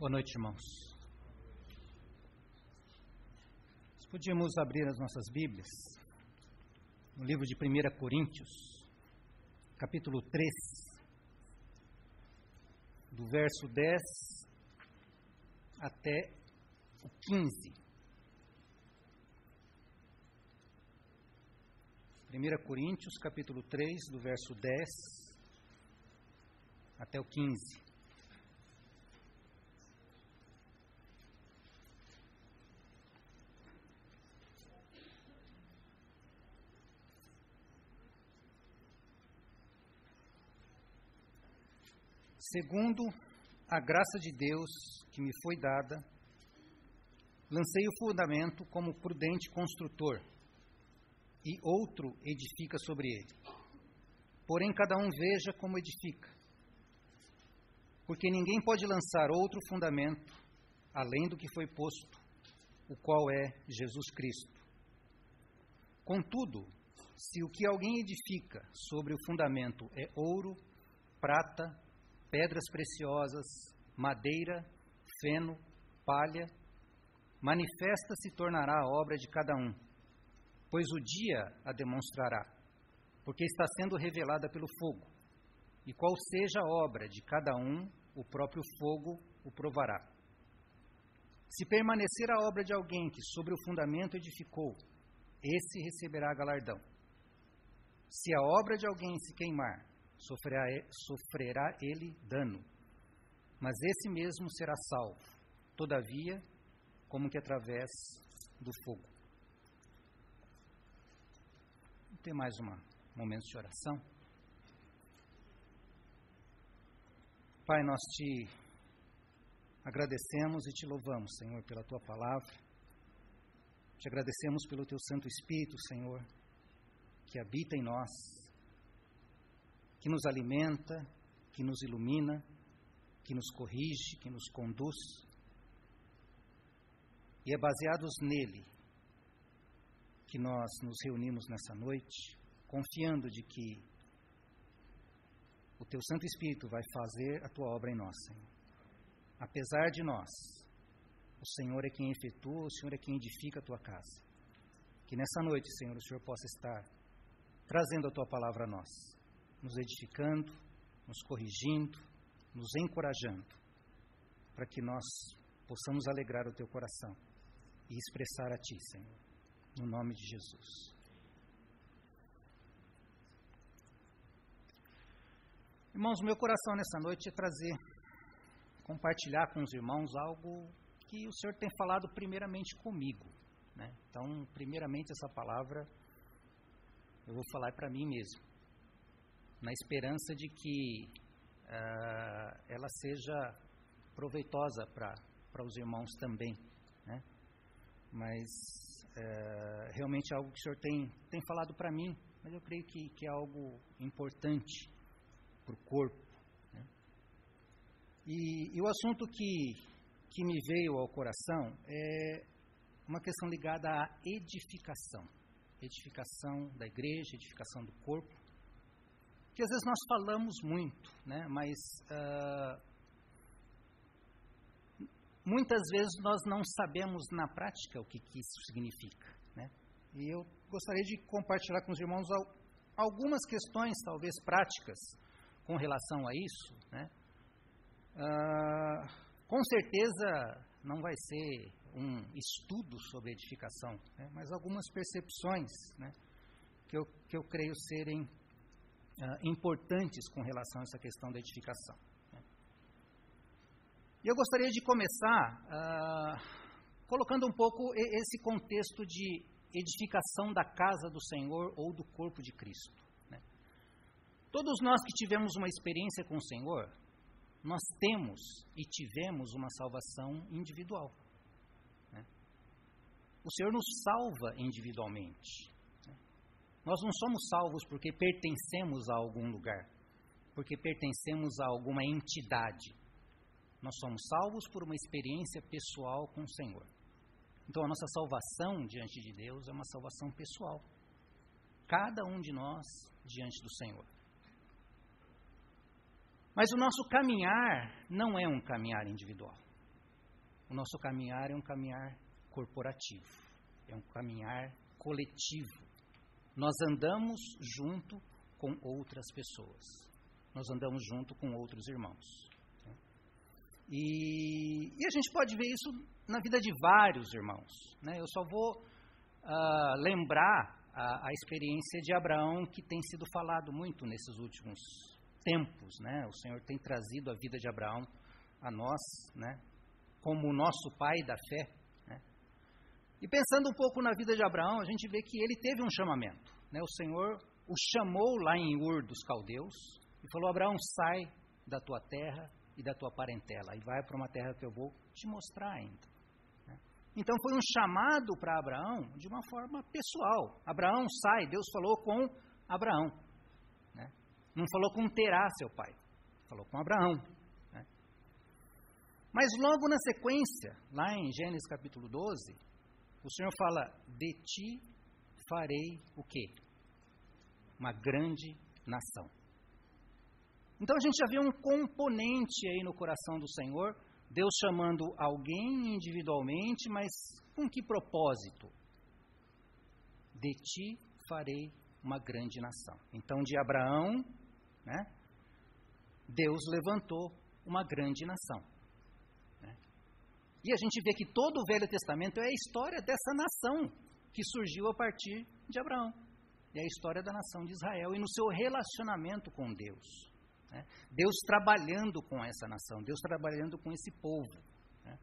Boa noite, irmãos. Nós podíamos abrir as nossas Bíblias no livro de 1 Coríntios, capítulo 3, do verso 10 até o 15. 1 Coríntios, capítulo 3, do verso 10 até o 15. Segundo a graça de Deus que me foi dada, lancei o fundamento como prudente construtor, e outro edifica sobre ele. Porém, cada um veja como edifica. Porque ninguém pode lançar outro fundamento além do que foi posto, o qual é Jesus Cristo. Contudo, se o que alguém edifica sobre o fundamento é ouro, prata, pedras preciosas, madeira, feno, palha, manifesta se tornará a obra de cada um, pois o dia a demonstrará, porque está sendo revelada pelo fogo, e qual seja a obra de cada um, o próprio fogo o provará. Se permanecer a obra de alguém que sobre o fundamento edificou, esse receberá galardão. Se a obra de alguém se queimar, sofrerá ele dano, mas esse mesmo será salvo, todavia, como que através do fogo. Vamos ter mais um momento de oração. Pai, nós te agradecemos e te louvamos, Senhor, pela tua palavra. Te agradecemos pelo teu Santo Espírito, Senhor, que habita em nós, que nos alimenta, que nos ilumina, que nos corrige, que nos conduz. E é baseados nele que nós nos reunimos nessa noite, confiando de que o teu Santo Espírito vai fazer a tua obra em nós, Senhor. Apesar de nós, o Senhor é quem efetua, o Senhor é quem edifica a tua casa. Que nessa noite, Senhor, o Senhor possa estar trazendo a tua palavra a nós, nos edificando, nos corrigindo, nos encorajando, para que nós possamos alegrar o teu coração e expressar a ti, Senhor, no nome de Jesus. Irmãos, meu coração nessa noite é compartilhar com os irmãos algo que o Senhor tem falado primeiramente comigo, né? Então, primeiramente essa palavra eu vou falar para mim mesmo, na esperança de que ela seja proveitosa para os irmãos também, né? Mas realmente é algo que o Senhor tem falado para mim, mas eu creio que é algo importante para o corpo, né? E o assunto que me veio ao coração é uma questão ligada à edificação da igreja, edificação do corpo, que às vezes nós falamos muito, né? Mas muitas vezes nós não sabemos na prática o que isso significa, né? E eu gostaria de compartilhar com os irmãos algumas questões, talvez práticas, com relação a isso, né? Com certeza não vai ser um estudo sobre edificação, né? Mas algumas percepções, né? que eu creio serem importantes com relação a essa questão da edificação, né? E eu gostaria de começar colocando um pouco esse contexto de edificação da casa do Senhor ou do corpo de Cristo, né? Todos nós que tivemos uma experiência com o Senhor, nós temos e tivemos uma salvação individual, né? O Senhor nos salva individualmente, né? Nós não somos salvos porque pertencemos a algum lugar, porque pertencemos a alguma entidade. Nós somos salvos por uma experiência pessoal com o Senhor. Então a nossa salvação diante de Deus é uma salvação pessoal. Cada um de nós diante do Senhor. Mas o nosso caminhar não é um caminhar individual. o nosso caminhar é um caminhar corporativo, é um caminhar coletivo. Nós andamos junto com outras pessoas, nós andamos junto com outros irmãos. E a gente pode ver isso na vida de vários irmãos, né? Eu só vou lembrar a experiência de Abraão, que tem sido falado muito nesses últimos tempos, né? O Senhor tem trazido a vida de Abraão a nós, né? Como o nosso pai da fé, né? E pensando um pouco na vida de Abraão, a gente vê que ele teve um chamamento, né? O Senhor o chamou lá em Ur dos Caldeus e falou: Abraão, sai da tua terra e da tua parentela e vai para uma terra que eu vou te mostrar ainda. Então foi um chamado para Abraão de uma forma pessoal. Abraão, sai. Deus falou com Abraão, né? Não falou com Terá, seu pai, falou com Abraão, né? Mas logo na sequência, lá em Gênesis capítulo 12, o Senhor fala: de ti farei o quê? Uma grande nação. Então a gente já vê um componente aí no coração do Senhor, Deus chamando alguém individualmente, mas com que propósito? De ti farei uma grande nação. Então, de Abraão, né, Deus levantou uma grande nação, né? E a gente vê que todo o Velho Testamento é a história dessa nação que surgiu a partir de Abraão. É a história da nação de Israel e no seu relacionamento com Deus, né? Deus trabalhando com essa nação, Deus trabalhando com esse povo, né?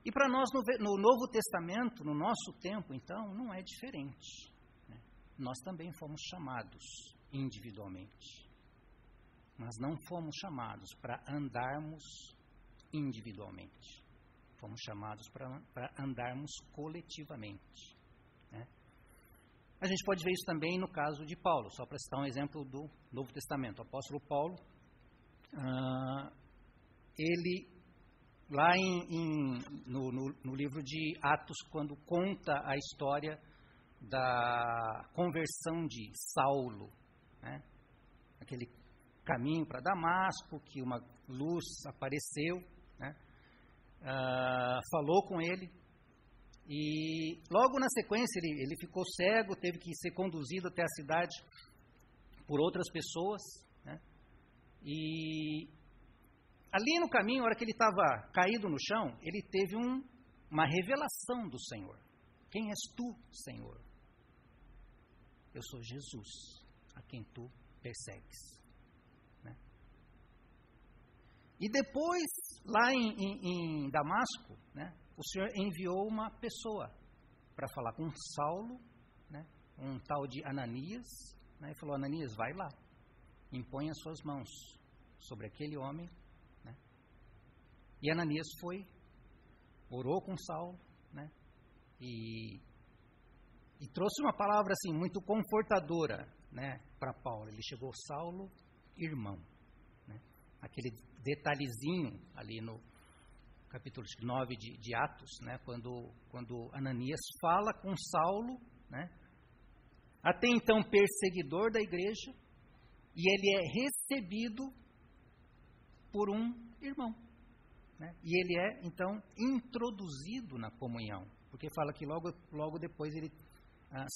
E para nós no Novo Testamento, no nosso tempo, então, não é diferente, né? Nós também fomos chamados individualmente, mas não fomos chamados para andarmos individualmente, fomos chamados para andarmos coletivamente, né? A gente pode ver isso também no caso de Paulo, só para citar um exemplo do Novo Testamento. O apóstolo Paulo, ele, lá no livro de Atos, quando conta a história da conversão de Saulo, né? Aquele caminho para Damasco, que uma luz apareceu, né? Falou com ele. E logo na sequência ele ficou cego, teve que ser conduzido até a cidade por outras pessoas, né? E ali no caminho, na hora que ele estava caído no chão, ele teve uma revelação do Senhor. Quem és tu, Senhor? Eu sou Jesus, a quem tu persegues, né? E depois, lá em Damasco, né, o Senhor enviou uma pessoa para falar com Saulo, né, um tal de Ananias, né, e falou: Ananias, vai lá, impõe as suas mãos sobre aquele homem, né? E Ananias foi, orou com Saulo, né, e trouxe uma palavra assim muito confortadora, né, para Paulo. Ele chegou: Saulo, irmão, né? Aquele detalhezinho ali no capítulo 9 de Atos, né, quando Ananias fala com Saulo, né, até então perseguidor da igreja, e ele é recebido por um irmão, né, e ele é então introduzido na comunhão, porque fala que logo depois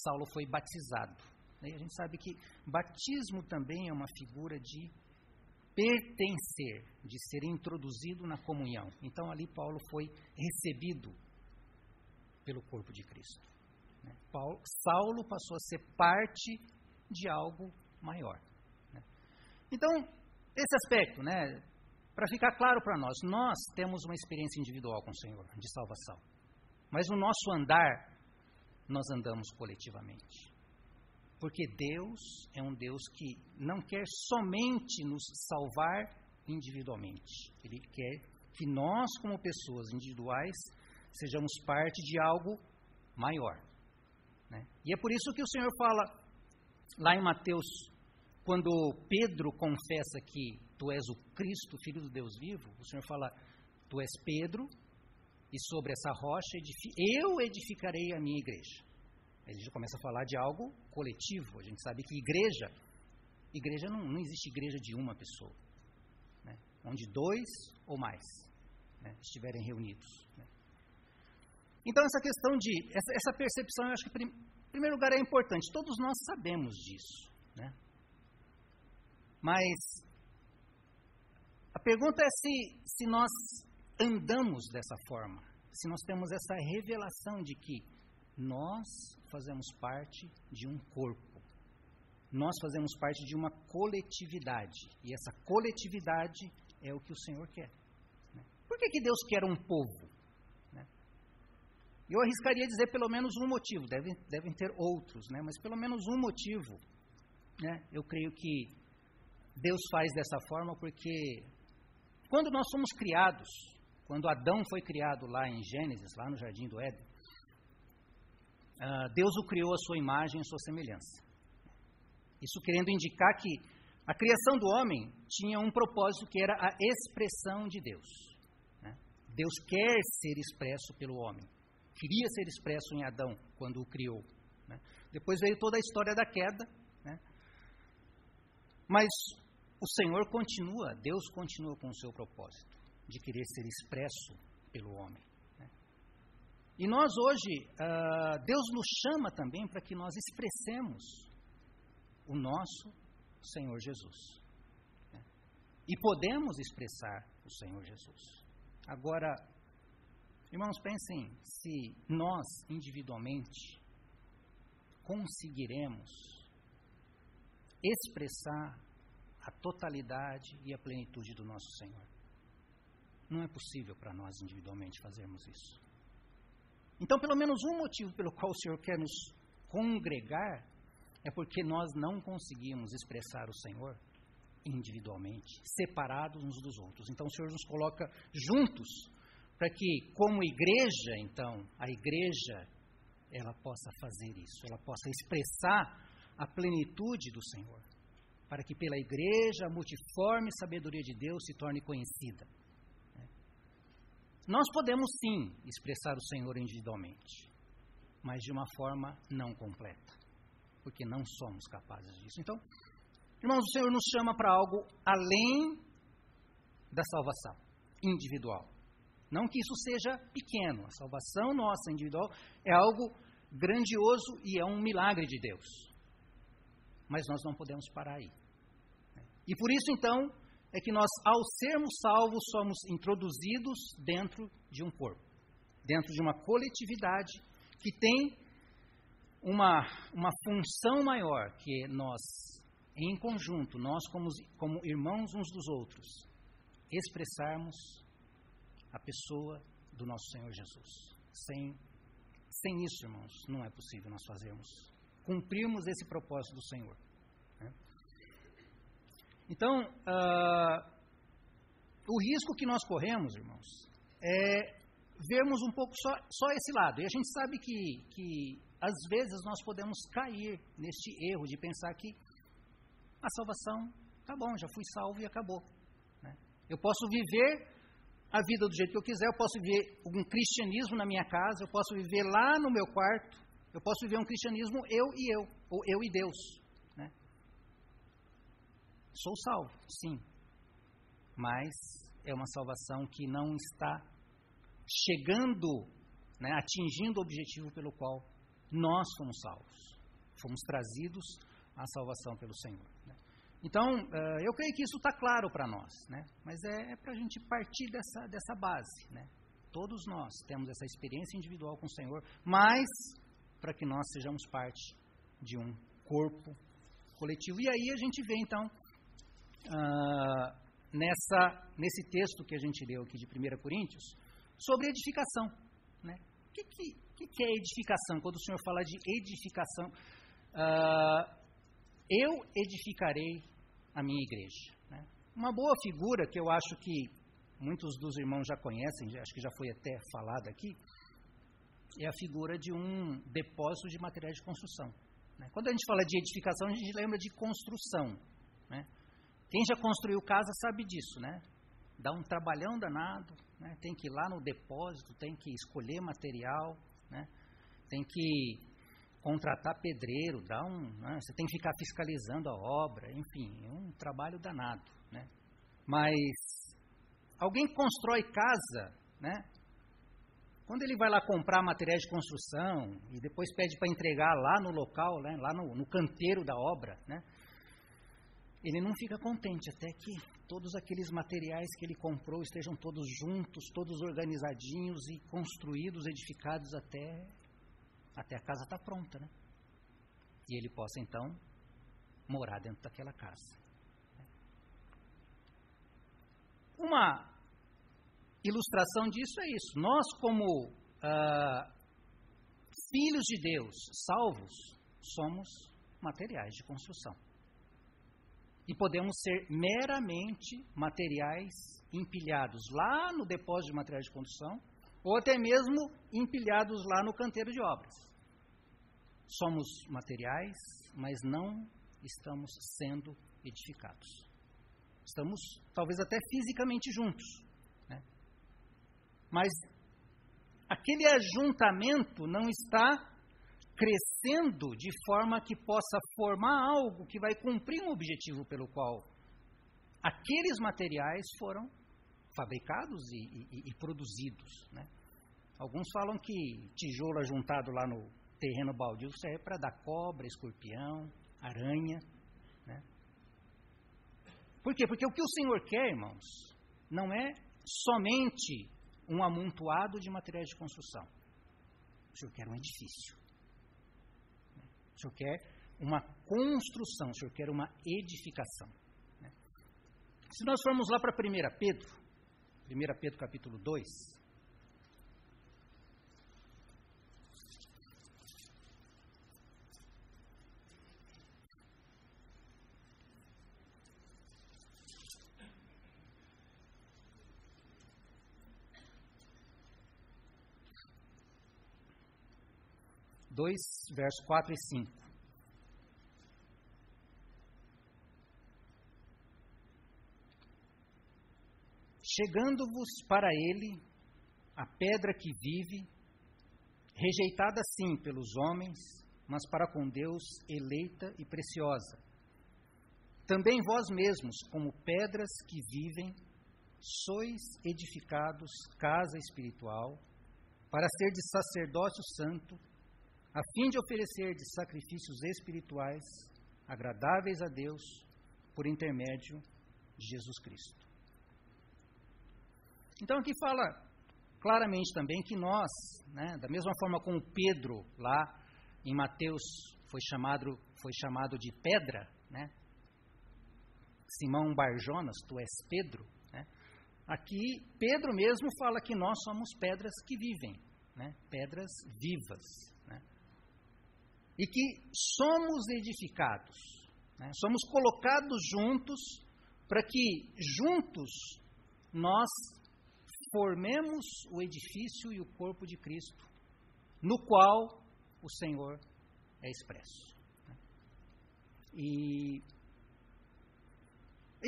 Saulo foi batizado, né, e a gente sabe que batismo também é uma figura de pertencer, de ser introduzido na comunhão. Então ali Paulo foi recebido pelo corpo de Cristo, né? Saulo passou a ser parte de algo maior, né? Então, esse aspecto, né, para ficar claro para nós temos uma experiência individual com o Senhor, de salvação, mas no nosso andar, nós andamos coletivamente. Porque Deus é um Deus que não quer somente nos salvar individualmente. Ele quer que nós, como pessoas individuais, sejamos parte de algo maior, né? E é por isso que o Senhor fala, lá em Mateus, quando Pedro confessa que tu és o Cristo, Filho do Deus vivo, o Senhor fala: tu és Pedro, e sobre essa rocha eu edificarei a minha igreja. Ele já começa a falar de algo coletivo. A gente sabe que igreja não existe igreja de uma pessoa, né, onde dois ou mais. né, estiverem reunidos. Né. Então, essa questão essa percepção, eu acho que, em primeiro lugar, é importante. Todos nós sabemos disso. Né? Mas a pergunta é se nós andamos dessa forma, se nós temos essa revelação de que nós fazemos parte de um corpo, nós fazemos parte de uma coletividade, e essa coletividade é o que o Senhor quer. Né? Por que Deus quer um povo? Né? Eu arriscaria dizer pelo menos um motivo, devem ter outros, né? Mas pelo menos um motivo, né? Eu creio que Deus faz dessa forma porque quando nós fomos criados, quando Adão foi criado lá em Gênesis, lá no Jardim do Éden, Deus o criou à sua imagem e à sua semelhança. Isso querendo indicar que a criação do homem tinha um propósito que era a expressão de Deus. Né? Deus quer ser expresso pelo homem. Queria ser expresso em Adão quando o criou. Né? Depois veio toda a história da queda. Né? Mas o Senhor continua, Deus continua com o seu propósito de querer ser expresso pelo homem. Né? E nós hoje, Deus nos chama também para que nós expressemos o nosso Senhor Jesus. Né? E podemos expressar o Senhor Jesus. Agora, irmãos, pensem se nós, individualmente, conseguiremos expressar a totalidade e a plenitude do nosso Senhor. Não é possível para nós, individualmente, fazermos isso. Então, pelo menos um motivo pelo qual o Senhor quer nos congregar é porque nós não conseguimos expressar o Senhor individualmente, separados uns dos outros. Então, o Senhor nos coloca juntos para que, como igreja, então, a igreja, ela possa fazer isso, ela possa expressar a plenitude do Senhor, para que pela igreja a multiforme sabedoria de Deus se torne conhecida. Nós podemos sim expressar o Senhor individualmente, mas de uma forma não completa, porque não somos capazes disso. Então, irmãos, o Senhor nos chama para algo além da salvação individual. Não que isso seja pequeno, a salvação nossa individual é algo grandioso e é um milagre de Deus. Mas nós não podemos parar aí. E por isso, então, é que nós, ao sermos salvos, somos introduzidos dentro de um corpo, dentro de uma coletividade que tem uma função maior, que é nós, em conjunto, nós como irmãos uns dos outros, expressarmos a pessoa do nosso Senhor Jesus. Sem isso, irmãos, não é possível nós cumprirmos esse propósito do Senhor. Né? Então, o risco que nós corremos, irmãos, é vermos um pouco só esse lado. E a gente sabe que às vezes nós podemos cair neste erro de pensar que a salvação, tá bom, já fui salvo e acabou. Né? Eu posso viver a vida do jeito que eu quiser, eu posso viver um cristianismo na minha casa, eu posso viver lá no meu quarto, eu posso viver um cristianismo ou eu e Deus. Né? Sou salvo, sim, mas é uma salvação que não está chegando, né, atingindo o objetivo pelo qual nós fomos salvos. Fomos trazidos à salvação pelo Senhor. Né? Então, eu creio que isso está claro para nós, né? Mas é para a gente partir dessa base. Né? Todos nós temos essa experiência individual com o Senhor, mas para que nós sejamos parte de um corpo coletivo. E aí a gente vê, então, nesse texto que a gente leu aqui de 1 Coríntios, sobre edificação. Né? O que é edificação? Quando o Senhor fala de edificação, eu edificarei a minha igreja. Né? Uma boa figura que eu acho que muitos dos irmãos já conhecem, acho que já foi até falada aqui, é a figura de um depósito de materiais de construção. Né? Quando a gente fala de edificação, a gente lembra de construção. Né? Quem já construiu casa sabe disso, né? Dá um trabalhão danado, né? Tem que ir lá no depósito, tem que escolher material, né? Tem que contratar pedreiro, né? Você tem que ficar fiscalizando a obra, enfim, é um trabalho danado. Né? Mas alguém que constrói casa, né? Quando ele vai lá comprar materiais de construção e depois pede para entregar lá no local, né? Lá no canteiro da obra, né? Ele não fica contente até que todos aqueles materiais que ele comprou estejam todos juntos, todos organizadinhos e construídos, edificados até a casa estar pronta, né? E ele possa, então, morar dentro daquela casa. Uma ilustração disso é isso. Nós, como filhos de Deus, salvos, somos materiais de construção. E podemos ser meramente materiais empilhados lá no depósito de materiais de construção, ou até mesmo empilhados lá no canteiro de obras. Somos materiais, mas não estamos sendo edificados. Estamos, talvez até fisicamente juntos, né? Mas aquele ajuntamento não está crescendo de forma que possa formar algo que vai cumprir um objetivo pelo qual aqueles materiais foram fabricados e produzidos, né? Alguns falam que tijolo ajuntado lá no terreno baldio serve para dar cobra, escorpião, aranha, né? Por quê? Porque o que o Senhor quer, irmãos, não é somente um amontoado de materiais de construção. O Senhor quer um edifício. O Senhor quer uma construção, o Senhor quer uma edificação. Se nós formos lá para 1 Pedro capítulo 2, versos 4 e 5. Chegando-vos para ele a pedra que vive, rejeitada sim pelos homens, mas para com Deus eleita e preciosa. Também vós mesmos, como pedras que vivem, sois edificados casa espiritual, para ser de sacerdócio santo, a fim de oferecer de sacrifícios espirituais agradáveis a Deus por intermédio de Jesus Cristo. Então aqui fala claramente também que nós, né, da mesma forma como Pedro lá em Mateus foi chamado de pedra, né? Simão Barjonas, tu és Pedro, né? Aqui Pedro mesmo fala que nós somos pedras que vivem, né? Pedras vivas, né? E que somos edificados, né? Somos colocados juntos para que juntos nós formemos o edifício e o corpo de Cristo, no qual o Senhor é expresso. E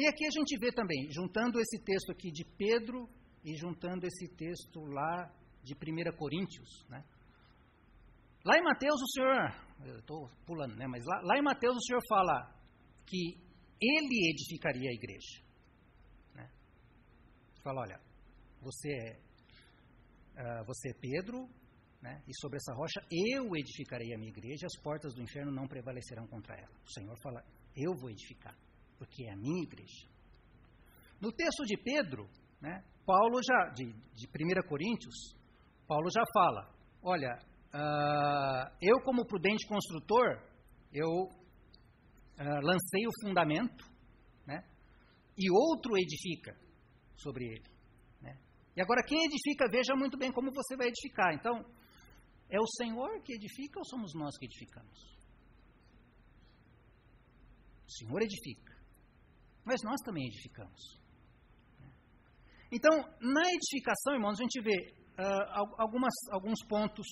aqui a gente vê também, juntando esse texto aqui de Pedro e juntando esse texto lá de 1 Coríntios, né? Lá em Mateus o Senhor, eu estou pulando, né? Mas lá em Mateus o Senhor fala que Ele edificaria a igreja, né? Fala, olha, você é Pedro, né? E sobre essa rocha eu edificarei a minha igreja, as portas do inferno não prevalecerão contra ela. O Senhor fala, eu vou edificar, porque é a minha igreja. No texto de Pedro, né, Paulo já, de 1 Coríntios, Paulo já fala, olha, eu como prudente construtor, eu lancei o fundamento, né, e outro edifica sobre ele, né. E agora quem edifica, veja muito bem como você vai edificar. Então, é o Senhor que edifica ou somos nós que edificamos? O Senhor edifica, mas nós também edificamos. Então, na edificação, irmãos, a gente vê alguns pontos.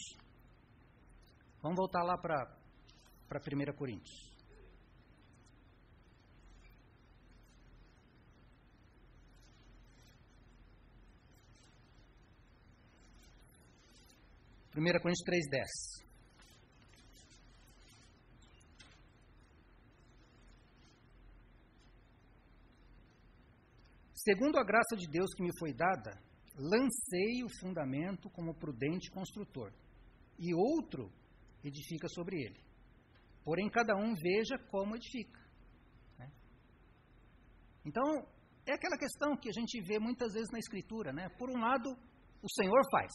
Vamos voltar lá para 1 Coríntios. Primeira Coríntios 3:10. Segundo a graça de Deus que me foi dada, lancei o fundamento como prudente construtor, e outro edifica sobre ele. Porém, cada um veja como edifica. Né? Então, é aquela questão que a gente vê muitas vezes na Escritura. Né? Por um lado, o Senhor faz.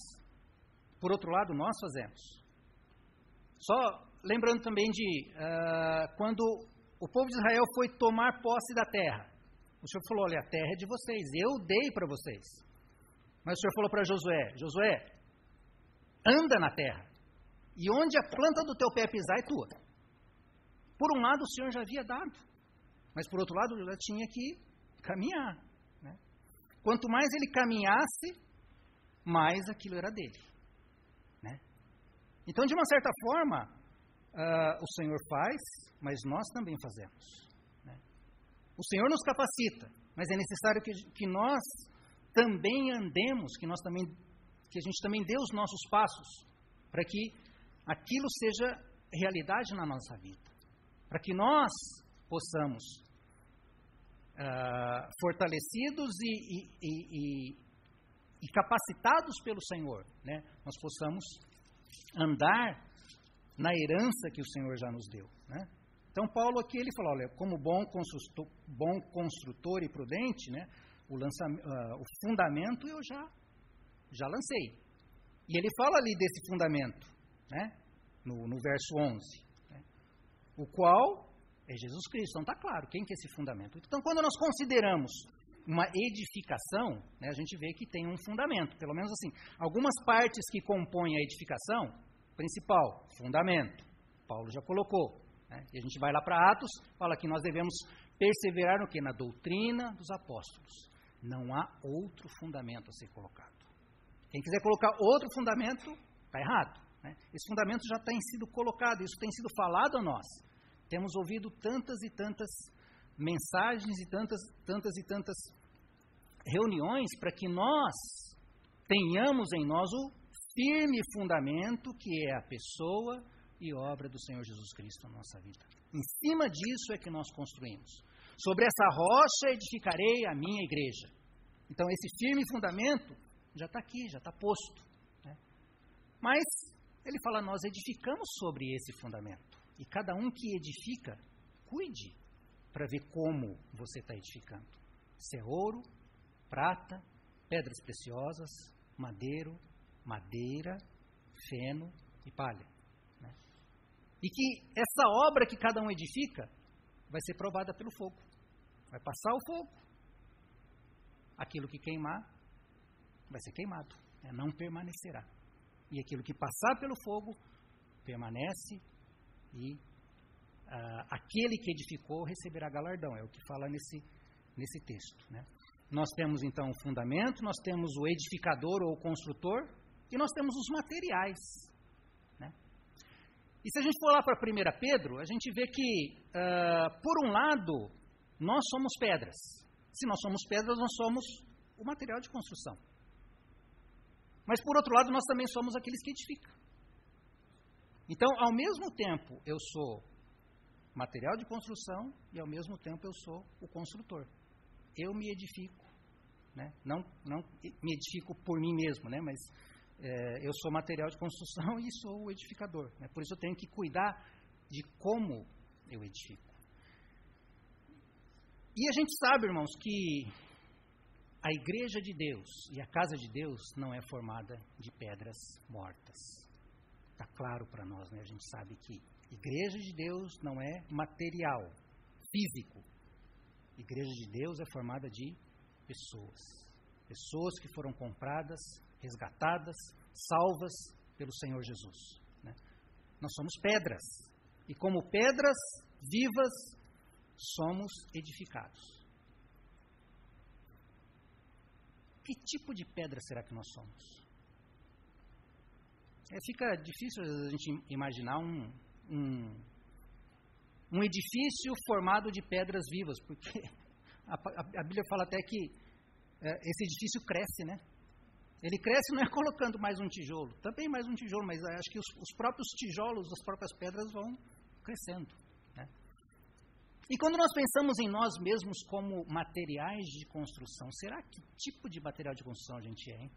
Por outro lado, nós fazemos. Só lembrando também de quando o povo de Israel foi tomar posse da terra. O Senhor falou, olha, a terra é de vocês, eu dei para vocês. Mas o Senhor falou para Josué, Josué, anda na terra, e onde a planta do teu pé pisar é tua. Por um lado o Senhor já havia dado, mas por outro lado Josué tinha que caminhar. Né? Quanto mais ele caminhasse, mais aquilo era dele. Né? Então, de uma certa forma, o Senhor faz, mas nós também fazemos. Né? O Senhor nos capacita, mas é necessário que nós também andemos, que a gente também dê os nossos passos, para que aquilo seja realidade na nossa vida. Para que nós possamos, fortalecidos e capacitados pelo Senhor, né, nós possamos andar na herança que o Senhor já nos deu. Né? Então, Paulo aqui, ele fala, olha, como bom construtor e prudente, né, o fundamento eu já lancei. E ele fala ali desse fundamento, né, no verso 11, né, o qual é Jesus Cristo. Então, está claro, quem que é esse fundamento? Então, quando nós consideramos uma edificação, né, a gente vê que tem um fundamento, pelo menos assim, algumas partes que compõem a edificação, principal, fundamento, Paulo já colocou, né, e a gente vai lá para Atos, fala que nós devemos perseverar no quê? Na doutrina dos apóstolos. Não há outro fundamento a ser colocado. Quem quiser colocar outro fundamento, está errado. Né? Esse fundamento já tem sido colocado, isso tem sido falado a nós. Temos ouvido tantas e tantas mensagens e tantas reuniões para que nós tenhamos em nós o firme fundamento que é a pessoa e obra do Senhor Jesus Cristo na nossa vida. Em cima disso é que nós construímos. Sobre essa rocha edificarei a minha igreja. Então esse firme fundamento já está aqui, já está posto. Né? Mas ele fala, nós edificamos sobre esse fundamento. E cada um que edifica, cuide para ver como você está edificando. Se é ouro, prata, pedras preciosas, madeira, feno e palha. Né? E que essa obra que cada um edifica vai ser provada pelo fogo. Vai passar o fogo. Aquilo que queimar vai ser queimado. Né? Não permanecerá. E aquilo que passar pelo fogo permanece e aquele que edificou receberá galardão. É o que fala nesse texto. Né? Nós temos então o fundamento, nós temos o edificador ou o construtor e nós temos os materiais. Né? E se a gente for lá para 1 Pedro, a gente vê que, por um lado, nós somos pedras. Se nós somos pedras, nós somos o material de construção. Mas, por outro lado, nós também somos aqueles que edificam. Então, ao mesmo tempo, eu sou material de construção e, ao mesmo tempo, eu sou o construtor. Eu me edifico. Né? Não me edifico por mim mesmo, né? Mas eu sou material de construção e sou o edificador. Né? Por isso, eu tenho que cuidar de como eu edifico. E a gente sabe, irmãos, que a igreja de Deus e a casa de Deus não é formada de pedras mortas. Está claro para nós, né? A gente sabe que igreja de Deus não é material, físico. Igreja de Deus é formada de pessoas. Pessoas que foram compradas, resgatadas, salvas pelo Senhor Jesus. Né? Nós somos pedras. E como pedras vivas, somos edificados. Que tipo de pedra será que nós somos? Fica difícil a gente imaginar um edifício formado de pedras vivas, porque a Bíblia fala até que esse edifício cresce, né? Ele cresce não é colocando mais um tijolo, também mais um tijolo, mas acho que os próprios tijolos, as próprias pedras vão crescendo. Né? E quando nós pensamos em nós mesmos como materiais de construção, será que tipo de material de construção a gente é, hein?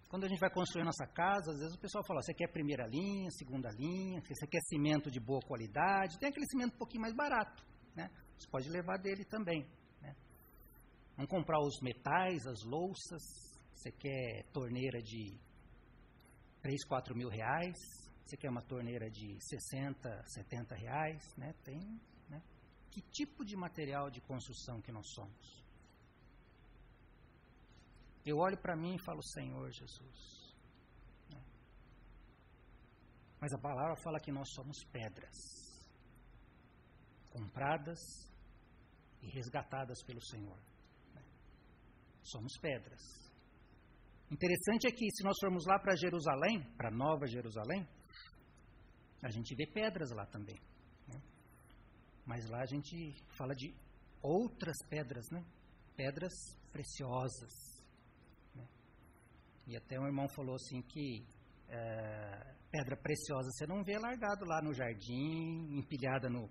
Quando a gente vai construir nossa casa, às vezes o pessoal fala, você quer primeira linha, segunda linha, você quer cimento de boa qualidade, tem aquele cimento um pouquinho mais barato, né? Você pode levar dele também, né? Vamos comprar os metais, as louças, você quer torneira de 3, 4 mil reais, você quer uma torneira de 60, 70 reais, né? Tem, né? Que tipo de material de construção que nós somos? Eu olho para mim e falo, Senhor Jesus. Né? Mas a palavra fala que nós somos pedras, compradas e resgatadas pelo Senhor. Né? Somos pedras. Interessante é que se nós formos lá para Jerusalém, para Nova Jerusalém, a gente vê pedras lá também. Né? Mas lá a gente fala de outras pedras, né? Pedras preciosas. Né? E até um irmão falou assim que pedra preciosa você não vê largado lá no jardim, empilhada no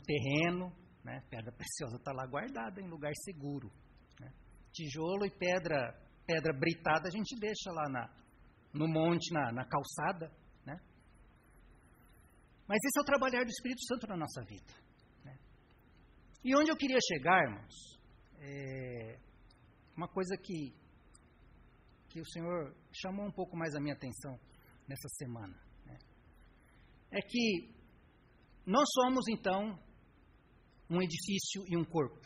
terreno. Né? Pedra preciosa está lá guardada em lugar seguro. Né? Tijolo e pedra britada a gente deixa lá no monte, na calçada. Né? Mas esse é o trabalhar do Espírito Santo na nossa vida. Né? E onde eu queria chegar, irmãos, uma coisa que o Senhor chamou um pouco mais a minha atenção nessa semana, né? É que nós somos, então, um edifício e um corpo.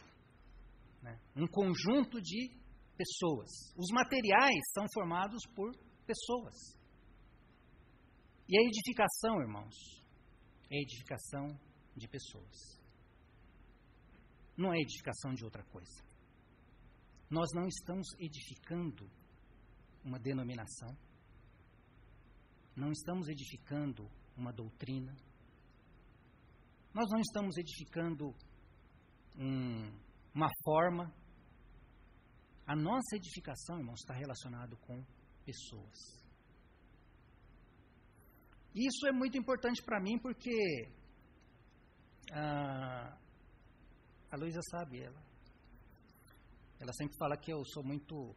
Né? Um conjunto de pessoas. Os materiais são formados por pessoas. E a edificação, irmãos, é edificação de pessoas. Não é edificação de outra coisa. Nós não estamos edificando uma denominação. Não estamos edificando uma doutrina. Nós não estamos edificando uma forma. A nossa edificação, irmãos, está relacionada com pessoas. Isso é muito importante para mim porque a Luísa sabe, ela sempre fala que eu sou muito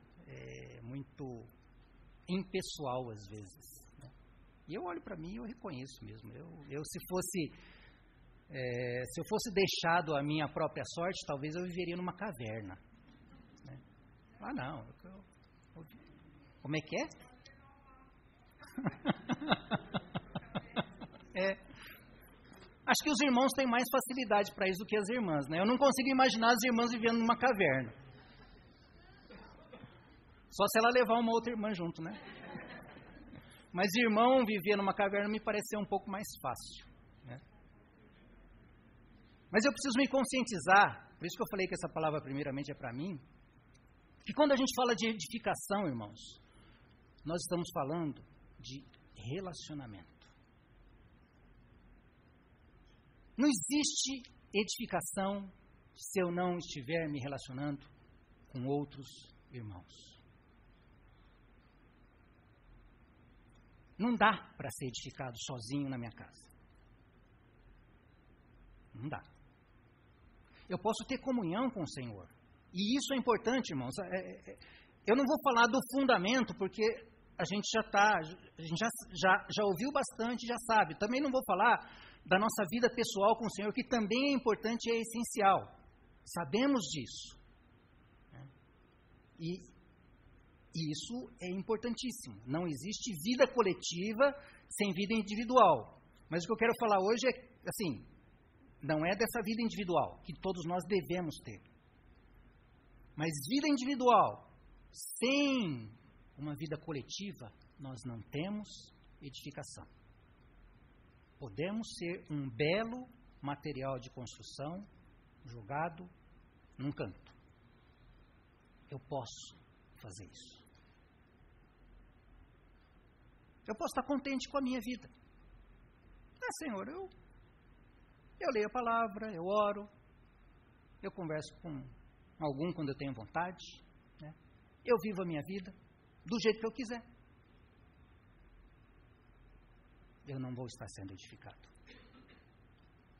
impessoal às vezes. Né? E eu olho para mim e eu reconheço mesmo. Se eu fosse deixado a minha própria sorte, talvez eu viveria numa caverna. Né? Ah, não. Como é que é? Acho que os irmãos têm mais facilidade para isso do que as irmãs, né? Eu não consigo imaginar as irmãs vivendo numa caverna. Só se ela levar uma outra irmã junto, né? Mas irmão viver numa caverna me pareceu um pouco mais fácil, né? Mas eu preciso me conscientizar, por isso que eu falei que essa palavra primeiramente é para mim, que quando a gente fala de edificação, irmãos, nós estamos falando de relacionamento. Não existe edificação se eu não estiver me relacionando com outros irmãos. Não dá para ser edificado sozinho na minha casa. Não dá. Eu posso ter comunhão com o Senhor. E isso é importante, irmãos. Eu não vou falar do fundamento, porque a gente já ouviu bastante, já sabe. Também não vou falar da nossa vida pessoal com o Senhor, que também é importante e é essencial. Sabemos disso. E isso é importantíssimo. Não existe vida coletiva sem vida individual. Mas o que eu quero falar hoje é, assim, não é dessa vida individual, que todos nós devemos ter. Mas vida individual, sem uma vida coletiva, nós não temos edificação. Podemos ser um belo material de construção jogado num canto. Eu posso fazer isso. Eu posso estar contente com a minha vida. Senhor, eu leio a palavra, eu oro, eu converso com algum quando eu tenho vontade, né? Eu vivo a minha vida do jeito que eu quiser. Eu não vou estar sendo edificado.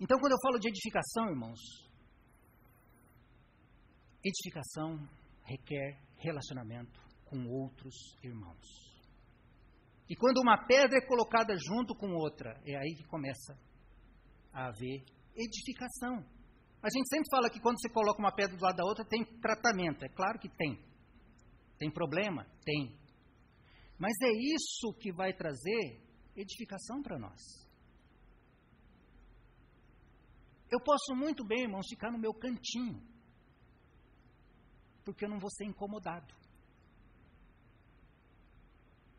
Então, quando eu falo de edificação, irmãos, edificação requer relacionamento com outros irmãos. E quando uma pedra é colocada junto com outra, é aí que começa a haver edificação. A gente sempre fala que quando você coloca uma pedra do lado da outra, tem tratamento. É claro que tem. Tem problema? Tem. Mas é isso que vai trazer edificação para nós. Eu posso muito bem, irmãos, ficar no meu cantinho, porque eu não vou ser incomodado.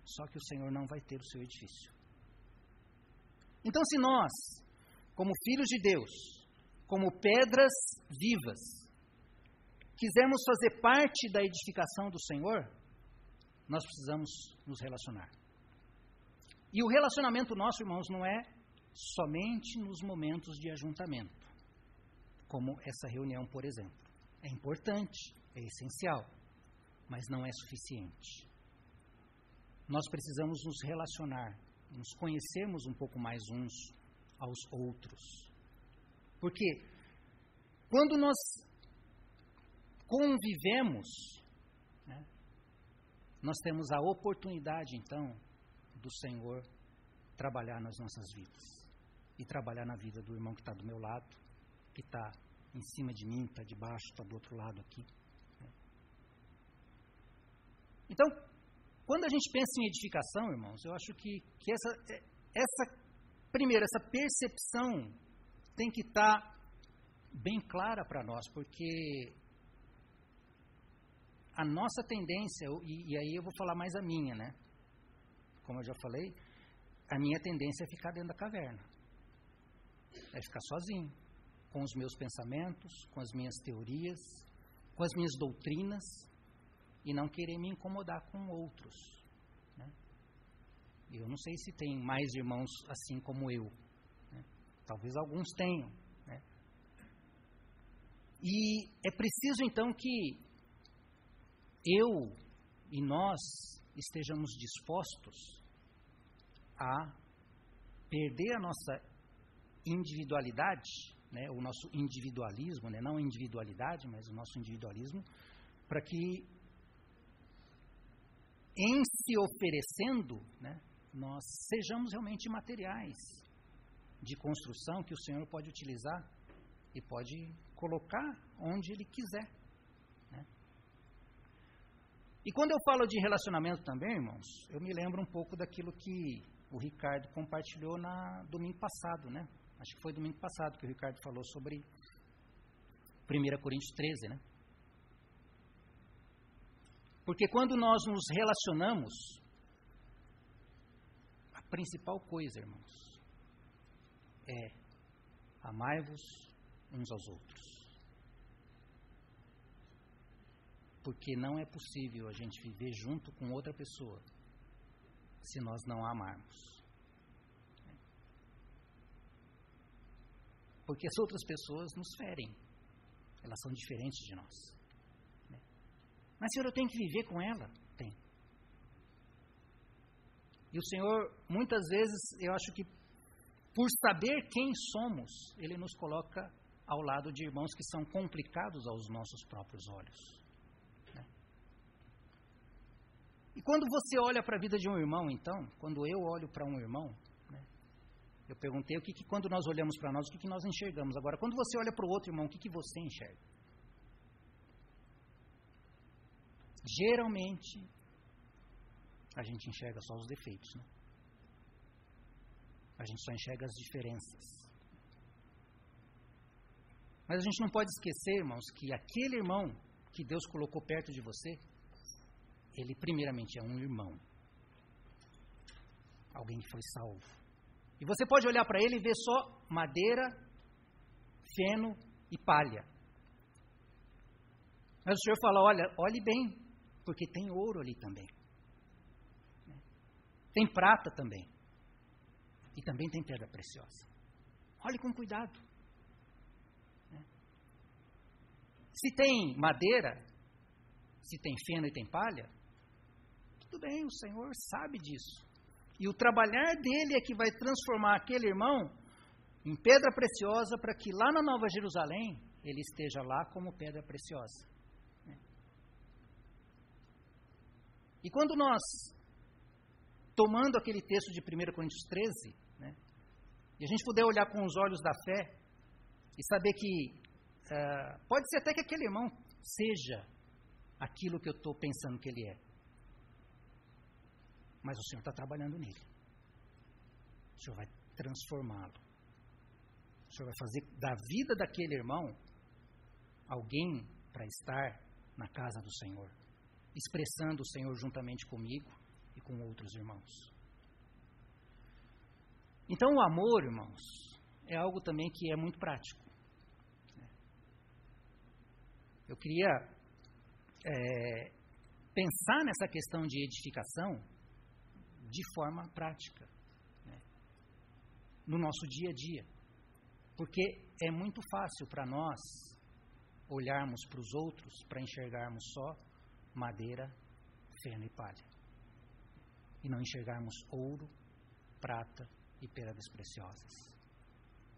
Só que o Senhor não vai ter o seu edifício. Então, se nós, como filhos de Deus, como pedras vivas, quisermos fazer parte da edificação do Senhor, nós precisamos nos relacionar. E o relacionamento nosso, irmãos, não é somente nos momentos de ajuntamento, como essa reunião, por exemplo. É importante, é essencial, mas não é suficiente. Nós precisamos nos relacionar, nos conhecermos um pouco mais uns aos outros. Porque quando nós convivemos, né, nós temos a oportunidade, então, do Senhor trabalhar nas nossas vidas. E trabalhar na vida do irmão que está do meu lado, que está em cima de mim, está de baixo, está do outro lado aqui. Então, quando a gente pensa em edificação, irmãos, eu acho que essa percepção tem que estar bem clara para nós, porque a nossa tendência, e aí eu vou falar mais a minha, né? Como eu já falei, a minha tendência é ficar dentro da caverna. É ficar sozinho, com os meus pensamentos, com as minhas teorias, com as minhas doutrinas, e não querer me incomodar com outros. Né? Eu não sei se tem mais irmãos assim como eu. Né? Talvez alguns tenham. Né? E é preciso, então, que eu e nós estejamos dispostos a perder a nossa individualidade, né? O nosso individualismo, né? Não a individualidade, mas o nosso individualismo, para que em se oferecendo, né, nós sejamos realmente materiais de construção que o Senhor pode utilizar e pode colocar onde Ele quiser. Né? E quando eu falo de relacionamento também, irmãos, eu me lembro um pouco daquilo que o Ricardo compartilhou na domingo passado, né? Acho que foi domingo passado que o Ricardo falou sobre 1 Coríntios 13, né? Porque quando nós nos relacionamos, a principal coisa, irmãos, é amai-vos uns aos outros. Porque não é possível a gente viver junto com outra pessoa se nós não a amarmos. Porque as outras pessoas nos ferem. Elas são diferentes de nós. Mas, Senhor, eu tenho que viver com ela? Tem. E o Senhor, muitas vezes, eu acho que por saber quem somos, Ele nos coloca ao lado de irmãos que são complicados aos nossos próprios olhos. Né? E quando você olha para a vida de um irmão, então, quando eu olho para um irmão, né, eu perguntei quando nós olhamos para nós, o que nós enxergamos. Agora, quando você olha para o outro irmão, o que você enxerga? Geralmente, a gente enxerga só os defeitos, né? A gente só enxerga as diferenças. Mas a gente não pode esquecer, irmãos, que aquele irmão que Deus colocou perto de você, ele primeiramente é um irmão. Alguém que foi salvo. E você pode olhar para ele e ver só madeira, feno e palha. Mas o Senhor fala, olhe bem, porque tem ouro ali também. Tem prata também. E também tem pedra preciosa. Olhe com cuidado. Se tem madeira, se tem feno e tem palha, tudo bem, o Senhor sabe disso. E o trabalhar dele é que vai transformar aquele irmão em pedra preciosa, para que lá na Nova Jerusalém ele esteja lá como pedra preciosa. E quando nós, tomando aquele texto de 1 Coríntios 13, e a gente puder olhar com os olhos da fé e saber que pode ser até que aquele irmão seja aquilo que eu estou pensando que ele é, mas o Senhor está trabalhando nele. O Senhor vai transformá-lo. O Senhor vai fazer da vida daquele irmão alguém para estar na casa do Senhor, expressando o Senhor juntamente comigo e com outros irmãos. Então o amor, irmãos, é algo também que é muito prático. Eu queria pensar nessa questão de edificação de forma prática, no nosso dia a dia. Porque é muito fácil para nós olharmos para os outros para enxergarmos só madeira, feno e palha. E não enxergarmos ouro, prata e pedras preciosas.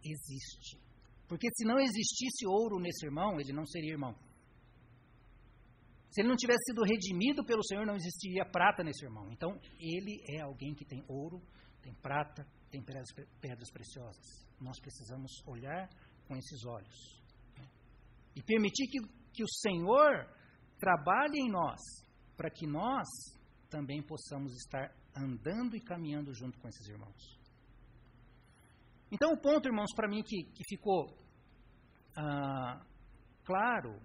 Existe. Porque se não existisse ouro nesse irmão, ele não seria irmão. Se ele não tivesse sido redimido pelo Senhor, não existiria prata nesse irmão. Então, ele é alguém que tem ouro, tem prata, tem pedras preciosas. Nós precisamos olhar com esses olhos. E permitir que o Senhor trabalhe em nós, para que nós também possamos estar andando e caminhando junto com esses irmãos. Então, o ponto, irmãos, para mim que ficou claro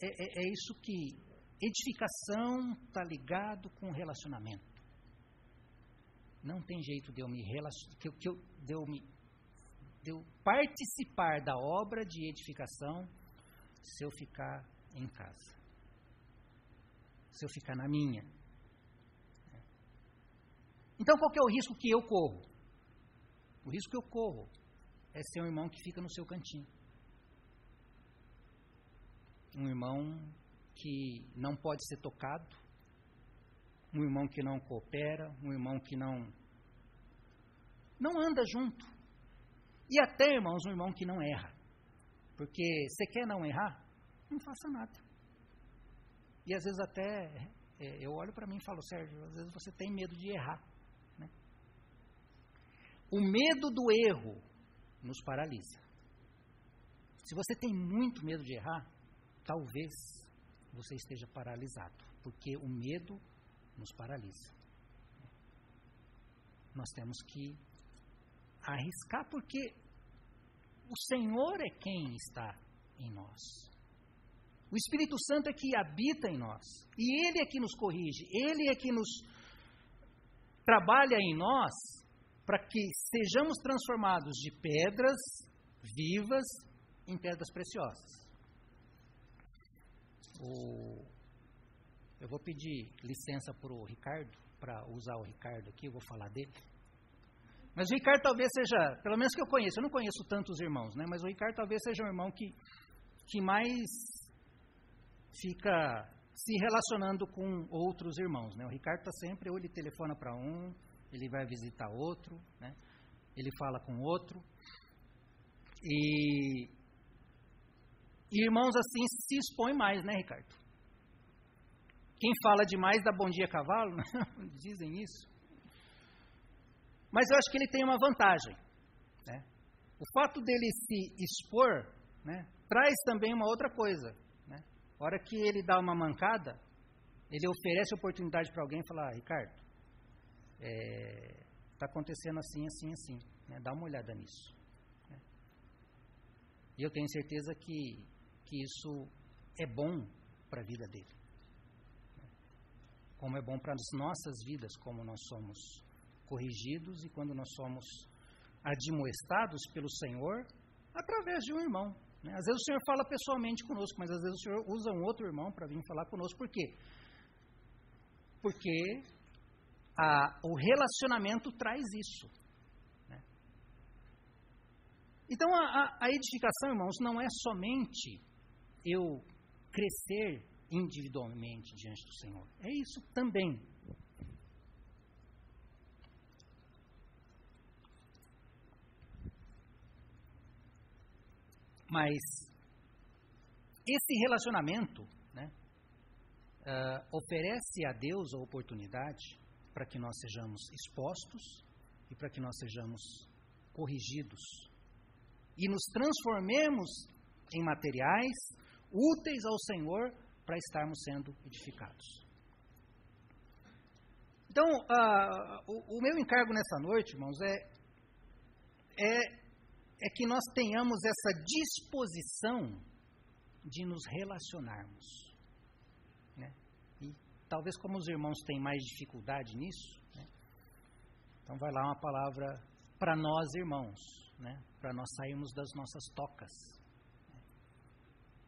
é isso, que edificação está ligado com relacionamento. Não tem jeito de eu participar da obra de edificação se eu ficar em casa, se eu ficar na minha. Então, qual que é o risco que eu corro? O risco que eu corro é ser um irmão que fica no seu cantinho. Um irmão que não pode ser tocado, um irmão que não coopera, um irmão que não anda junto. E até, irmãos, um irmão que não erra. Porque você quer não errar? Não faça nada. E às vezes até, eu olho para mim e falo, Sérgio, às vezes você tem medo de errar. Né? O medo do erro nos paralisa. Se você tem muito medo de errar, talvez você esteja paralisado, porque o medo nos paralisa. Nós temos que arriscar, porque o Senhor é quem está em nós. O Espírito Santo é que habita em nós. E Ele é que nos corrige. Ele é que nos trabalha em nós para que sejamos transformados de pedras vivas em pedras preciosas. Eu vou pedir licença para o Ricardo, para usar o Ricardo aqui, eu vou falar dele. Mas o Ricardo talvez seja, pelo menos que eu conheço, eu não conheço tantos irmãos, né? Mas o Ricardo talvez seja um irmão que mais fica se relacionando com outros irmãos, né? O Ricardo está sempre, ou ele telefona para um, ele vai visitar outro, né? Ele fala com outro. E irmãos assim se expõem mais, né, Ricardo? Quem fala demais dá bom dia cavalo, né? Dizem isso. Mas eu acho que ele tem uma vantagem, né? O fato dele se expor, né, traz também uma outra coisa, né? A hora que ele dá uma mancada, ele oferece oportunidade para alguém e fala, Ricardo, está acontecendo assim, assim, assim, né? Dá uma olhada nisso. Né? E eu tenho certeza que isso é bom para a vida dele. Como é bom para as nossas vidas, como nós somos corrigidos e quando nós somos admoestados pelo Senhor através de um irmão. Né? Às vezes o Senhor fala pessoalmente conosco, mas às vezes o Senhor usa um outro irmão para vir falar conosco. Por quê? Porque o relacionamento traz isso. Né? Então a edificação, irmãos, não é somente eu crescer individualmente diante do Senhor. É isso também. Mas esse relacionamento, né, oferece a Deus a oportunidade para que nós sejamos expostos e para que nós sejamos corrigidos e nos transformemos em materiais úteis ao Senhor para estarmos sendo edificados. Então, o meu encargo nessa noite, irmãos, é que nós tenhamos essa disposição de nos relacionarmos, né? E talvez como os irmãos têm mais dificuldade nisso, né? Então vai lá uma palavra para nós irmãos, né? Para nós sairmos das nossas tocas, né?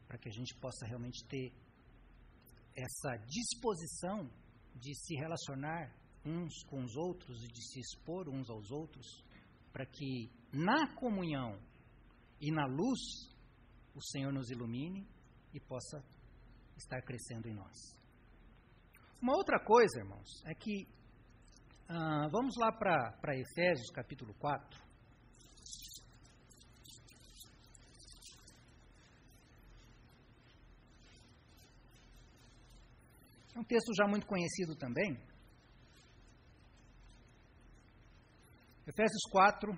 Para que a gente possa realmente ter essa disposição de se relacionar uns com os outros e de se expor uns aos outros, para que na comunhão e na luz o Senhor nos ilumine e possa estar crescendo em nós. Uma outra coisa, irmãos, é que vamos lá para Efésios capítulo 4. É um texto já muito conhecido também. Efésios 4,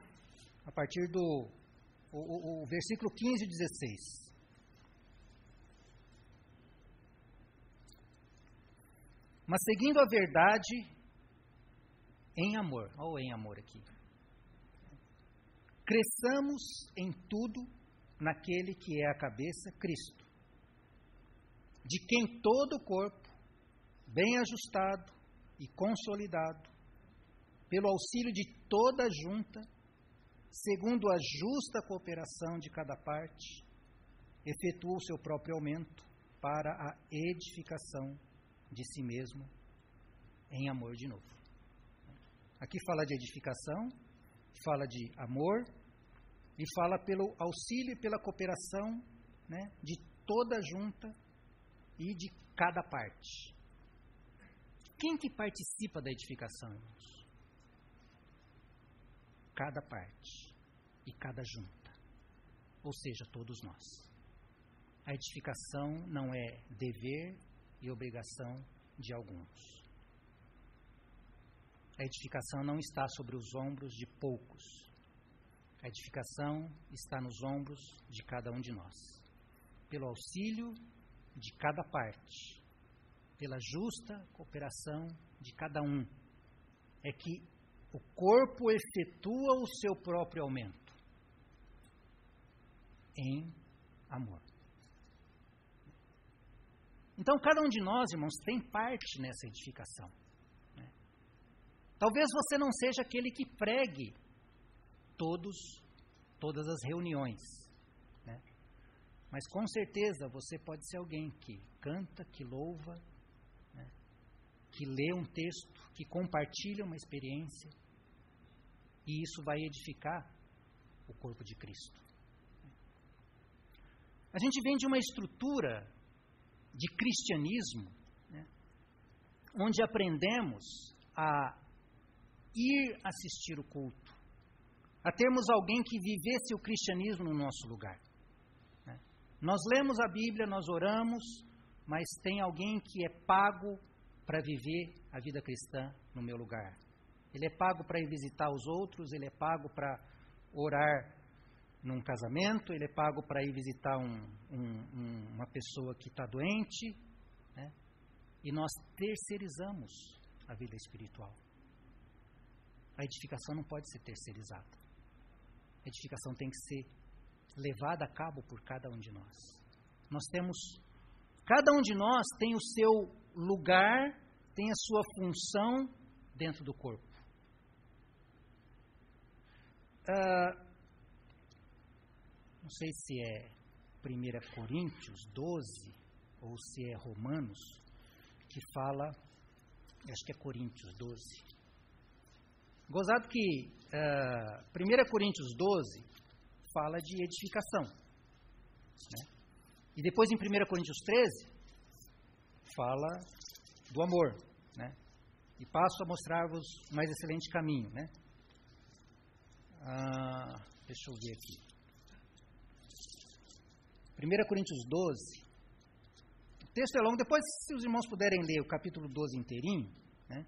a partir do versículo 15 e 16. Mas seguindo a verdade em amor. Olha o em amor aqui. Cresçamos em tudo naquele que é a cabeça, Cristo, de quem todo o corpo, bem ajustado e consolidado, pelo auxílio de toda a junta, segundo a justa cooperação de cada parte, efetua o seu próprio aumento para a edificação de si mesmo em amor de novo. Aqui fala de edificação, fala de amor e fala pelo auxílio e pela cooperação, né, de toda a junta e de cada parte. Quem que participa da edificação, irmãos? Cada parte e cada junta, ou seja, todos nós. A edificação não é dever e obrigação de alguns. A edificação não está sobre os ombros de poucos. A edificação está nos ombros de cada um de nós, pelo auxílio de cada parte, pela justa cooperação de cada um. É que o corpo efetua o seu próprio aumento em amor. Então, cada um de nós, irmãos, tem parte nessa edificação, né? Talvez você não seja aquele que pregue todas as reuniões, né? Mas com certeza você pode ser alguém que canta, que louva, né? Que lê um texto, que compartilha uma experiência, e isso vai edificar o corpo de Cristo. A gente vem de uma estrutura de cristianismo, né, onde aprendemos a ir assistir o culto, a termos alguém que vivesse o cristianismo no nosso lugar, né? Nós lemos a Bíblia, nós oramos, mas tem alguém que é pago para viver a vida cristã no meu lugar. Ele é pago para ir visitar os outros, ele é pago para orar num casamento, ele é pago para ir visitar uma pessoa que está doente, né? E nós terceirizamos a vida espiritual. A edificação não pode ser terceirizada. A edificação tem que ser levada a cabo por cada um de nós. Cada um de nós tem o seu lugar, tem a sua função dentro do corpo. Não sei se é 1 Coríntios 12 ou se é Romanos, que fala, acho que é Coríntios 12. Gozado que 1 Coríntios 12 fala de edificação, né? E depois em 1 Coríntios 13 fala do amor, né? E passo a mostrar-vos o mais excelente caminho, né? Deixa eu ver aqui. 1 Coríntios 12. O texto é longo, depois, se os irmãos puderem ler o capítulo 12 inteirinho, né?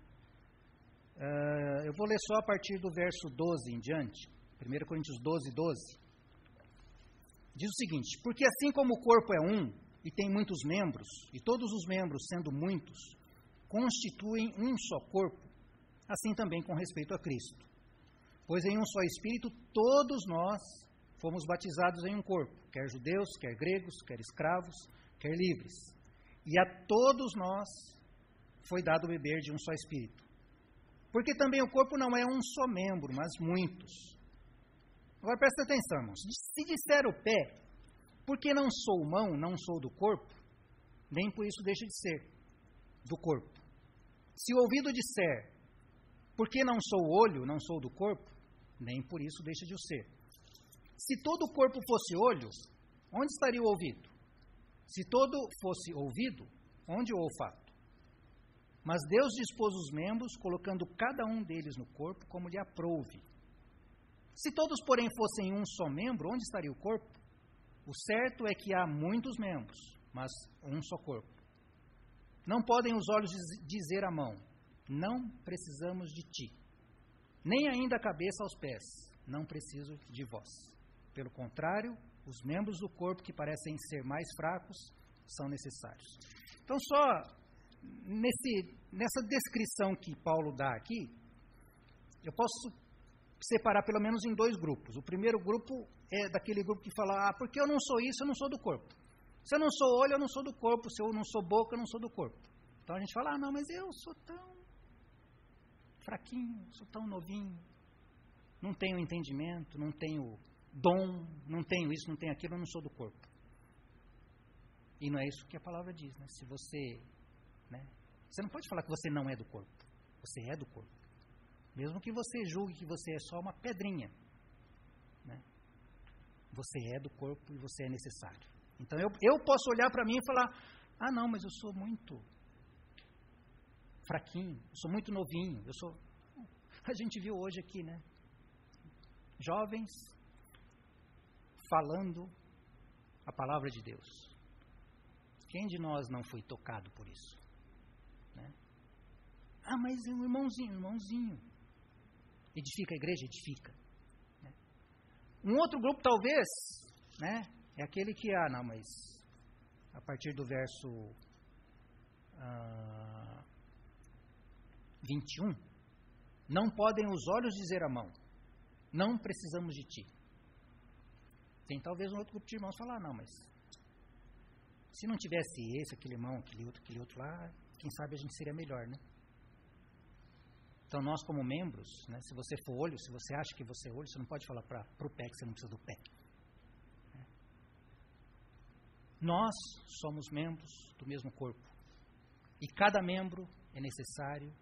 Eu vou ler só a partir do verso 12 em diante. 1 Coríntios 12, 12. Diz o seguinte: porque assim como o corpo é um e tem muitos membros, e todos os membros, sendo muitos, constituem um só corpo, assim também com respeito a Cristo. Pois em um só Espírito todos nós fomos batizados em um corpo, quer judeus, quer gregos, quer escravos, quer livres. E a todos nós foi dado beber de um só Espírito. Porque também o corpo não é um só membro, mas muitos. Agora presta atenção, irmãos. Se disser o pé, porque não sou mão, não sou do corpo, nem por isso deixa de ser do corpo. Se o ouvido disser, porque não sou olho, não sou do corpo, nem por isso deixa de o ser. Se todo o corpo fosse olho, onde estaria o ouvido? Se todo fosse ouvido, onde o olfato? Mas Deus dispôs os membros, colocando cada um deles no corpo como lhe aprouve. Se todos, porém, fossem um só membro, onde estaria o corpo? O certo é que há muitos membros, mas um só corpo. Não podem os olhos dizer à mão, não precisamos de ti. Nem ainda a cabeça aos pés, não preciso de vós. Pelo contrário, os membros do corpo que parecem ser mais fracos são necessários. Então, só nessa descrição que Paulo dá aqui, eu posso separar pelo menos em dois grupos. O primeiro grupo é daquele grupo que fala, porque eu não sou isso, eu não sou do corpo. Se eu não sou olho, eu não sou do corpo. Se eu não sou boca, eu não sou do corpo. Então a gente fala, não, mas eu sou tão fraquinho, sou tão novinho, não tenho entendimento, não tenho dom, não tenho isso, não tenho aquilo, eu não sou do corpo. E não é isso que a palavra diz, né? Se você, né? Você não pode falar que você não é do corpo. Você é do corpo. Mesmo que você julgue que você é só uma pedrinha, né? Você é do corpo e você é necessário. Então eu posso olhar para mim e falar, não, mas eu sou muito fraquinho, eu sou muito novinho, A gente viu hoje aqui, né? Jovens falando a palavra de Deus. Quem de nós não foi tocado por isso? Né? Mas é um irmãozinho. Edifica a igreja? Edifica. Né? Um outro grupo talvez, né? É aquele que, mas a partir do verso 21, não podem os olhos dizer à mão, não precisamos de ti. Tem talvez um outro grupo de irmãos falar, mas se não tivesse aquele irmão, aquele outro lá, quem sabe a gente seria melhor, né? Então nós como membros, né, se você for olho, se você acha que você é olho, você não pode falar para o pé que você não precisa do pé. Nós somos membros do mesmo corpo. E cada membro é necessário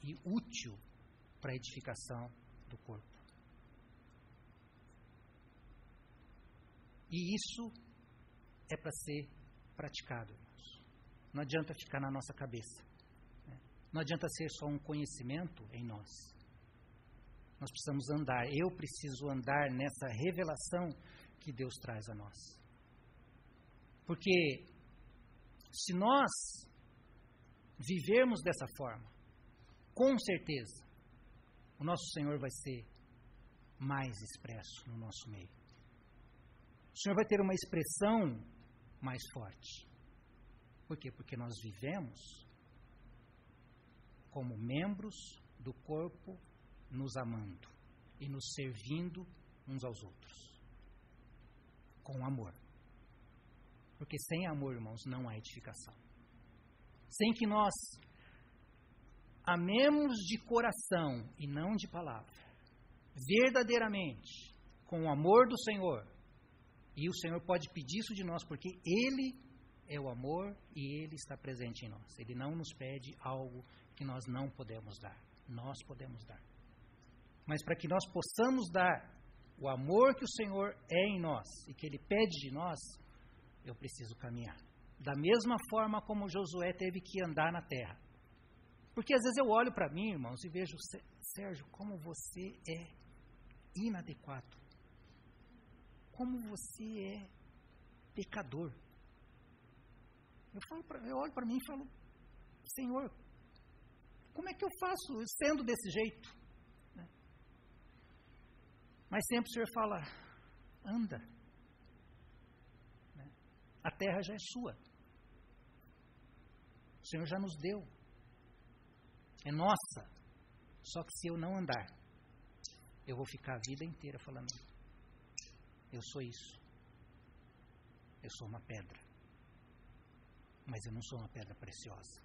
e útil para a edificação do corpo. E isso é para ser praticado, irmãos. Não adianta ficar na nossa cabeça. Né? Não adianta ser só um conhecimento em nós. Nós precisamos andar. Eu preciso andar nessa revelação que Deus traz a nós. Porque se nós vivermos dessa forma, com certeza, o nosso Senhor vai ser mais expresso no nosso meio. O Senhor vai ter uma expressão mais forte. Por quê? Porque nós vivemos como membros do corpo, nos amando e nos servindo uns aos outros. Com amor. Porque sem amor, irmãos, não há edificação. Sem que nós amemos de coração e não de palavra, verdadeiramente, com o amor do Senhor, e o Senhor pode pedir isso de nós, porque Ele é o amor e Ele está presente em nós. Ele não nos pede algo que nós não podemos dar. Nós podemos dar. Mas para que nós possamos dar o amor que o Senhor é em nós e que Ele pede de nós, eu preciso caminhar. Da mesma forma como Josué teve que andar na terra. Porque às vezes eu olho para mim, irmãos, e vejo, Sérgio, como você é inadequado. Como você é pecador. Eu olho para mim e falo, Senhor, como é que eu faço sendo desse jeito? Né? Mas sempre o Senhor fala, anda. Né? A terra já é sua. O Senhor já nos deu. É nossa. Só que se eu não andar, eu vou ficar a vida inteira falando, eu sou isso. Eu sou uma pedra. Mas eu não sou uma pedra preciosa.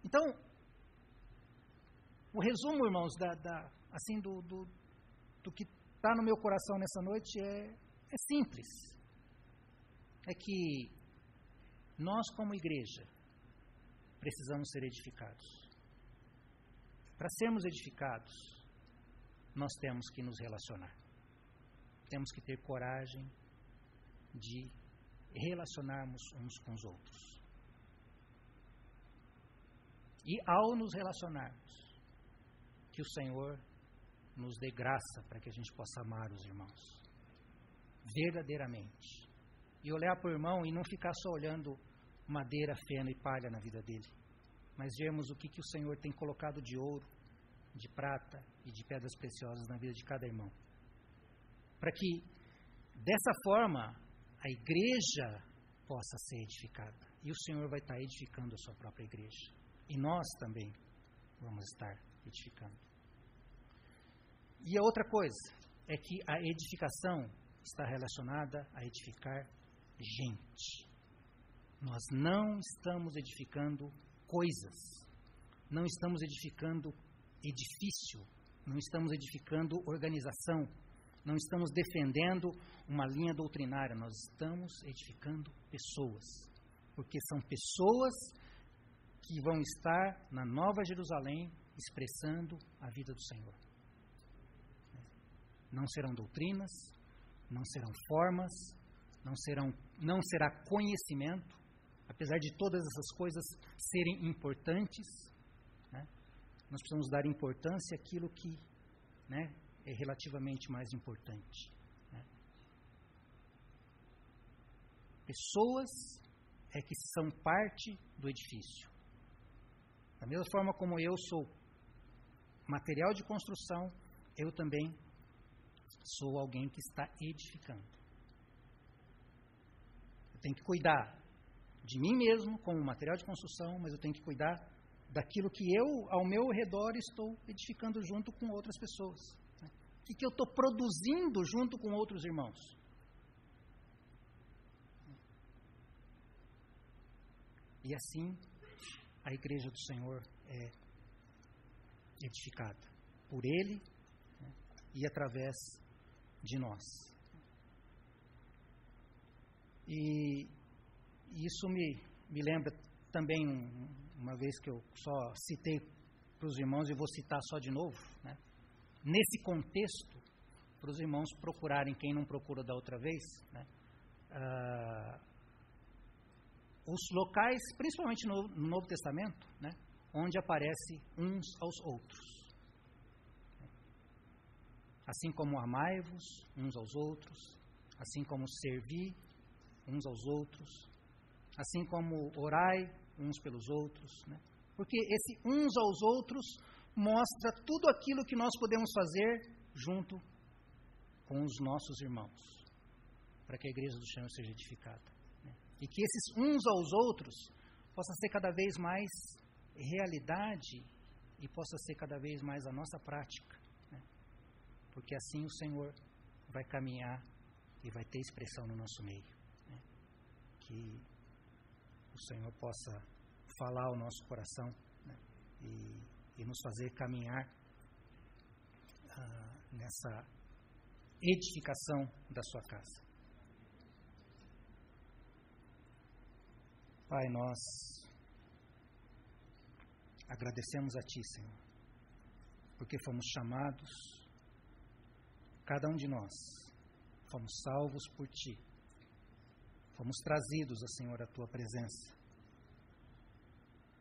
Então, o resumo, irmãos, assim, do que está no meu coração nessa noite é simples. É que nós, como igreja, precisamos ser edificados. Para sermos edificados, nós temos que nos relacionar. Temos que ter coragem de relacionarmos uns com os outros. E ao nos relacionarmos, que o Senhor nos dê graça para que a gente possa amar os irmãos. Verdadeiramente. E olhar para o irmão e não ficar só olhando madeira, feno e palha na vida dele. Mas vermos o que o Senhor tem colocado de ouro, de prata e de pedras preciosas na vida de cada irmão. Para que, dessa forma, a igreja possa ser edificada. E o Senhor vai estar edificando a sua própria igreja. E nós também vamos estar edificando. E a outra coisa é que a edificação está relacionada a edificar gente. Nós não estamos edificando coisas. Não estamos edificando edifício. Não estamos edificando organização. Não estamos defendendo uma linha doutrinária. Nós estamos edificando pessoas. Porque são pessoas que vão estar na Nova Jerusalém expressando a vida do Senhor. Não serão doutrinas, não serão formas, não será conhecimento, apesar de todas essas coisas serem importantes, né? Nós precisamos dar importância àquilo que, né, é relativamente mais importante. Né? Pessoas é que são parte do edifício. Da mesma forma como eu sou material de construção, eu também sou alguém que está edificando. Eu tenho que cuidar de mim mesmo como material de construção, mas eu tenho que cuidar daquilo que eu, ao meu redor, estou edificando junto com outras pessoas. Né? O que eu estou produzindo junto com outros irmãos? E assim, a igreja do Senhor é edificada por Ele, né, e através de nós. E isso me lembra também uma vez que eu só citei para os irmãos e vou citar só de novo, né? Nesse contexto, para os irmãos procurarem, quem não procura da outra vez, né? Os locais, principalmente no Novo Testamento, né, onde aparece uns aos outros. Assim como amai-vos uns aos outros, assim como servi uns aos outros, assim como orai uns pelos outros. Né? Porque esse uns aos outros mostra tudo aquilo que nós podemos fazer junto com os nossos irmãos, para que a igreja do Senhor seja edificada. E que esses uns aos outros possa ser cada vez mais realidade e possa ser cada vez mais a nossa prática. Né? Porque assim o Senhor vai caminhar e vai ter expressão no nosso meio. Né? Que o Senhor possa falar ao nosso coração, né? e nos fazer caminhar nessa edificação da sua casa. Pai, nós agradecemos a Ti, Senhor, porque fomos chamados, cada um de nós, fomos salvos por Ti, fomos trazidos, ó Senhor, à Tua presença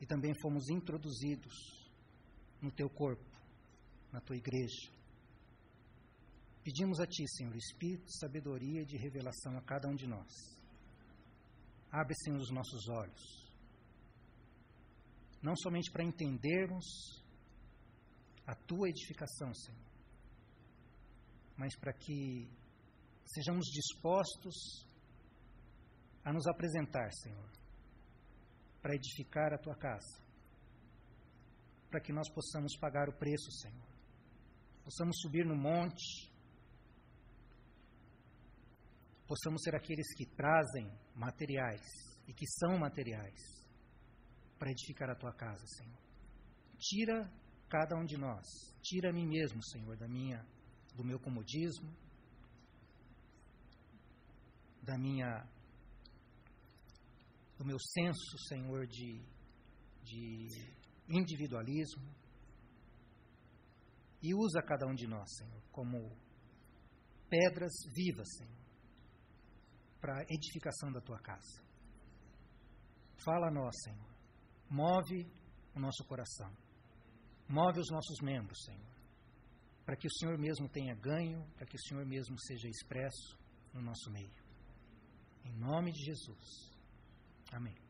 e também fomos introduzidos no Teu corpo, na Tua igreja. Pedimos a Ti, Senhor, espírito de sabedoria e de revelação a cada um de nós. Abre, Senhor, os nossos olhos, não somente para entendermos a Tua edificação, Senhor, mas para que sejamos dispostos a nos apresentar, Senhor, para edificar a Tua casa, para que nós possamos pagar o preço, Senhor, possamos subir no monte, possamos ser aqueles que trazem materiais e que são materiais para edificar a Tua casa, Senhor. Tira cada um de nós, tira a mim mesmo, Senhor, do meu comodismo, do meu senso, Senhor, de individualismo, e usa cada um de nós, Senhor, como pedras vivas, Senhor, para a edificação da Tua casa. Fala a nós, Senhor. Move o nosso coração. Move os nossos membros, Senhor, para que o Senhor mesmo tenha ganho, para que o Senhor mesmo seja expresso no nosso meio. Em nome de Jesus. Amém.